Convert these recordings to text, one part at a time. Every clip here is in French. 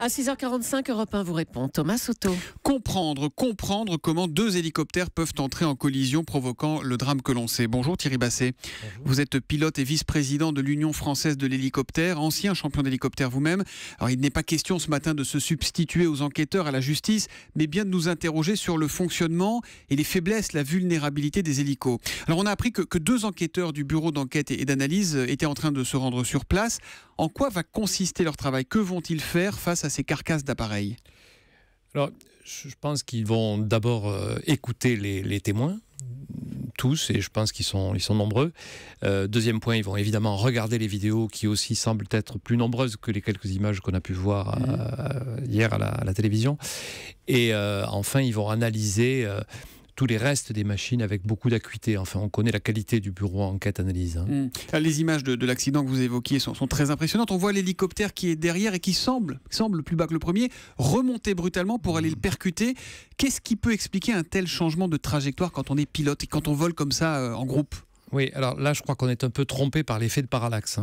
À 6h45, Europe 1 vous répond. Thomas Soto. Comprendre comment deux hélicoptères peuvent entrer en collision, provoquant le drame que l'on sait. Bonjour Thierry Basset. Bonjour. Vous êtes pilote et vice-président de l'Union française de l'hélicoptère, ancien champion d'hélicoptère vous-même. Alors il n'est pas question ce matin de se substituer aux enquêteurs, à la justice, mais bien de nous interroger sur le fonctionnement et les faiblesses, la vulnérabilité des hélicos. Alors on a appris que deux enquêteurs du bureau d'enquête et d'analyse étaient en train de se rendre sur place. En quoi va consister leur travail? Que vont-ils faire face à ces carcasses d'appareils? Alors, je pense qu'ils vont d'abord écouter les témoins, tous, et je pense qu'ils sont nombreux. Deuxième point, ils vont évidemment regarder les vidéos qui aussi semblent être plus nombreuses que les quelques images qu'on a pu voir hier à la télévision. Et enfin, ils vont analyser tous les restes des machines avec beaucoup d'acuité. Enfin, on connaît la qualité du bureau enquête-analyse. Les images de l'accident que vous évoquiez sont très impressionnantes. On voit l'hélicoptère qui est derrière et qui semble plus bas que le premier, remonter brutalement pour aller le percuter. Qu'est-ce qui peut expliquer un tel changement de trajectoire quand on est pilote et quand on vole comme ça en groupe? Oui, alors là, je crois qu'on est un peu trompé par l'effet de parallaxe.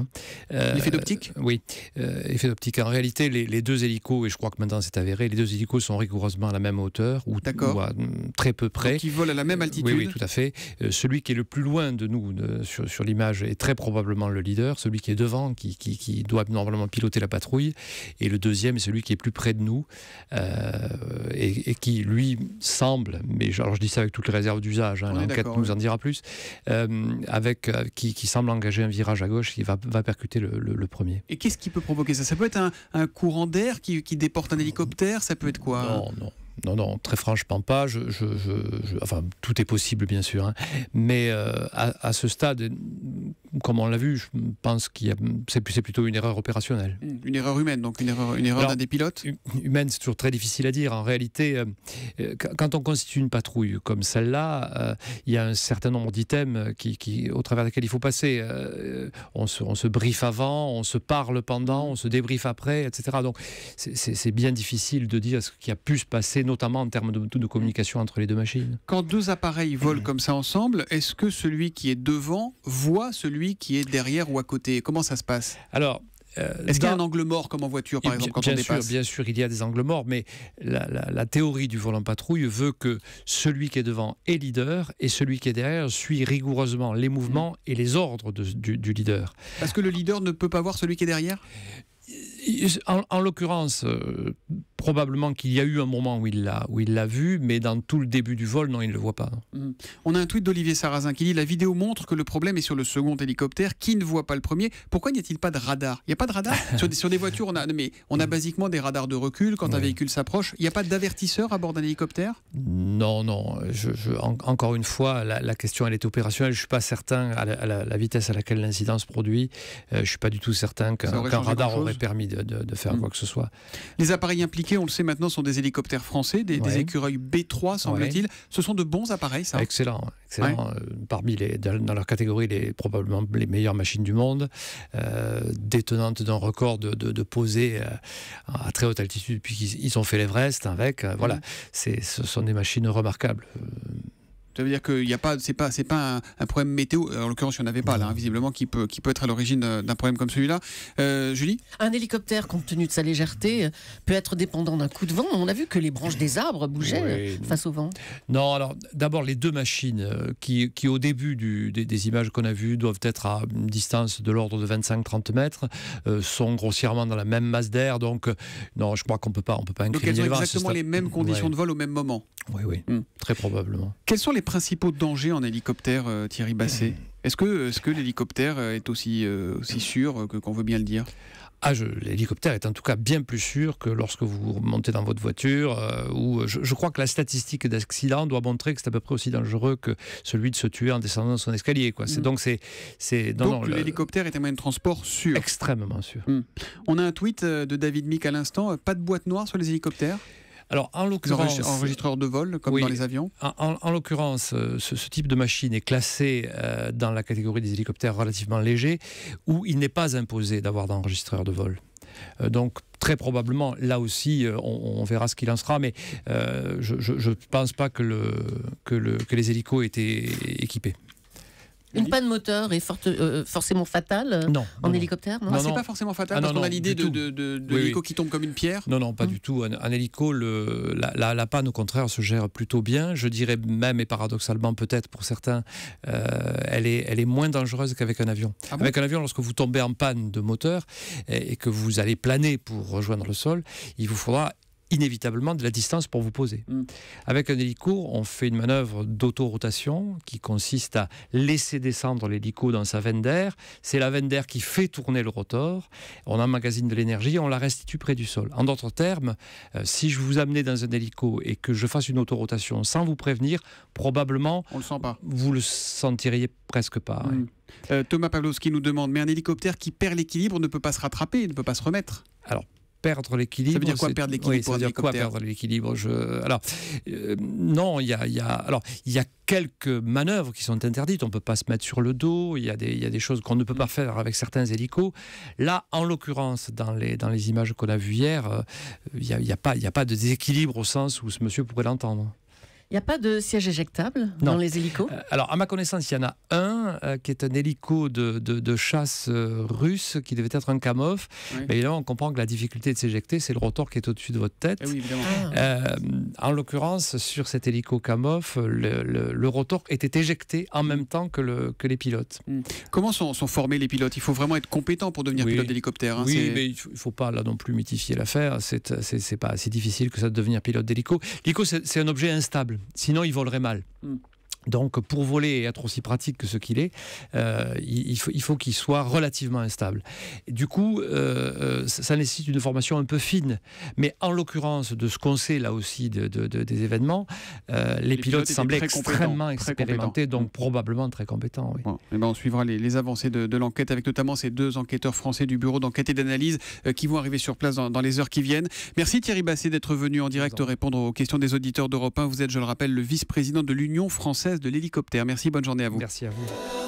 L'effet d'optique? Oui, effet d'optique. En réalité, les deux hélicos, et je crois que maintenant c'est avéré, les deux hélicos sont rigoureusement à la même hauteur, ou à très peu près. Donc ils volent à la même altitude? Oui, tout à fait. Celui qui est le plus loin de nous sur l'image est très probablement le leader, celui qui est devant, qui doit normalement piloter la patrouille, et le deuxième est celui qui est plus près de nous, et qui, lui, semble, mais alors je dis ça avec toutes les réserves d'usage, l'enquête nous en dira plus, qui semble engager un virage à gauche qui va percuter le premier. Et qu'est-ce qui peut provoquer ça? Ça peut être un courant d'air qui déporte un hélicoptère? Ça peut être quoi? Non, très franchement pas. Enfin, tout est possible, bien sûr. Mais à ce stade, comme on l'a vu, je pense que c'est plutôt une erreur opérationnelle. Une erreur humaine, donc une erreur d'un des pilotes? Humaine, c'est toujours très difficile à dire. En réalité, quand on constitue une patrouille comme celle-là, il y a un certain nombre d'items au travers desquels il faut passer. On se briefe avant, on se parle pendant, on se débriefe après, etc. Donc, c'est bien difficile de dire ce qui a pu se passer, notamment en termes de communication entre les deux machines. Quand deux appareils volent comme ça ensemble, est-ce que celui qui est devant voit celui qui est derrière ou à côté? Comment ça se passe? Alors, est-ce qu'il y a un angle mort comme en voiture, par exemple, quand on dépasse? Bien sûr, il y a des angles morts, mais la théorie du vol en patrouille veut que celui qui est devant est leader et celui qui est derrière suit rigoureusement les mouvements et les ordres du leader. Parce que le leader ne peut pas voir celui qui est derrière? En l'occurrence, probablement qu'il y a eu un moment où il l'a vu, mais dans tout le début du vol, non, il ne le voit pas. On a un tweet d'Olivier Sarrazin qui dit: la vidéo montre que le problème est sur le second hélicoptère qui ne voit pas le premier. Pourquoi n'y a-t-il pas de radar? Il n'y a pas de radar sur des voitures, on a basiquement des radars de recul quand un véhicule s'approche. Il n'y a pas d'avertisseur à bord d'un hélicoptère? Non. Encore une fois, la question elle est opérationnelle. Je ne suis pas certain à la vitesse à laquelle l'incident se produit. Je ne suis pas du tout certain qu'un radar aurait permis de faire quoi que ce soit. Les appareils impliqués, on le sait maintenant, sont des hélicoptères français, des écureuils B3, semble-t-il. Ce sont de bons appareils, ça? Excellent. Parmi dans leur catégorie, probablement les meilleures machines du monde, détenantes d'un record de posée à très haute altitude depuis qu'ils ont fait l'Everest avec. Voilà, ce sont des machines remarquables. Ça veut dire que c'est pas un problème météo, en l'occurrence il n'y en avait pas là, visiblement, qui peut être à l'origine d'un problème comme celui-là. Julie? Un hélicoptère, compte tenu de sa légèreté, peut être dépendant d'un coup de vent. On a vu que les branches des arbres bougeaient face au vent. Non, alors d'abord les deux machines qui au début des images qu'on a vues doivent être à une distance de l'ordre de 25-30 mètres, sont grossièrement dans la même masse d'air, donc non, je crois qu'on peut pas incriminer. Donc elles ont exactement les mêmes conditions de vol au même moment? Oui, très probablement. Quels sont les principaux dangers en hélicoptère, Thierry Basset? Est-ce que l'hélicoptère est aussi sûr qu'on veut bien le dire? L'hélicoptère est en tout cas bien plus sûr que lorsque vous montez dans votre voiture. Je crois que la statistique d'accident doit montrer que c'est à peu près aussi dangereux que celui de se tuer en descendant son escalier. Donc l'hélicoptère est un moyen de transport sûr? Extrêmement sûr. On a un tweet de David Mick à l'instant. Pas de boîte noire sur les hélicoptères? Alors, en l'occurrence, enregistreurs de vol, comme dans les avions? En l'occurrence, ce type de machine est classé dans la catégorie des hélicoptères relativement légers, où il n'est pas imposé d'avoir d'enregistreur de vol. Donc, très probablement, là aussi, on verra ce qu'il en sera, mais je ne pense pas que les hélicos étaient équipés. Une panne moteur est forcément fatale en hélicoptère, non? C'est pas forcément fatal parce qu'on a l'idée de l'hélico qui tombe comme une pierre. Non, pas du tout. Un hélico, la panne, au contraire, se gère plutôt bien. Je dirais même, et paradoxalement peut-être pour certains, elle est moins dangereuse qu'avec un avion. Ah bon? Avec un avion, lorsque vous tombez en panne de moteur et que vous allez planer pour rejoindre le sol, il vous faudra inévitablement de la distance pour vous poser. Avec un hélico, on fait une manœuvre d'autorotation qui consiste à laisser descendre l'hélico dans sa veine d'air. C'est la veine d'air qui fait tourner le rotor. On emmagasine de l'énergie et on la restitue près du sol. En d'autres termes, si je vous amenais dans un hélico et que je fasse une autorotation sans vous prévenir, probablement on le sent pas. Vous le sentiriez presque pas. Thomas Pawlowski nous demande, mais un hélicoptère qui perd l'équilibre ne peut pas se rattraper, ne peut pas se remettre. Alors, perdre l'équilibre. Ça veut dire quoi perdre l'équilibre pour un hélicoptère? Perdre l'équilibre non, il y a quelques manœuvres qui sont interdites. On ne peut pas se mettre sur le dos. Il y a des choses qu'on ne peut pas faire avec certains hélicos. Là, en l'occurrence, dans les images qu'on a vues hier, il n'y a pas de déséquilibre au sens où ce monsieur pourrait l'entendre. Il n'y a pas de siège éjectable dans les hélicos? Alors, à ma connaissance, il y en a un qui est un hélico de chasse russe qui devait être un Kamov. Oui. Mais évidemment, on comprend que la difficulté de s'éjecter, c'est le rotor qui est au-dessus de votre tête. Oui, évidemment. En l'occurrence, sur cet hélico Kamov, le rotor était éjecté en même temps que les pilotes. Comment sont formés les pilotes? Il faut vraiment être compétent pour devenir pilote d'hélicoptère. Oui, mais il ne faut pas là non plus mythifier l'affaire. C'est pas si difficile que ça de devenir pilote d'hélico. L'hélico, c'est un objet instable. Sinon, il volerait mal. Donc, pour voler et être aussi pratique que ce qu'il est, il faut qu'il soit relativement instable. Et du coup, ça nécessite une formation un peu fine. Mais en l'occurrence, de ce qu'on sait là aussi des événements, les pilotes semblaient extrêmement expérimentés, donc probablement très compétents. Oui. Bon, on suivra les avancées de l'enquête avec notamment ces 2 enquêteurs français du bureau d'enquête et d'analyse qui vont arriver sur place dans les heures qui viennent. Merci Thierry Basset d'être venu en direct répondre aux questions des auditeurs d'Europe 1. Vous êtes, je le rappelle, le vice-président de l'Union française de l'hélicoptère. Merci, bonne journée à vous. Merci à vous.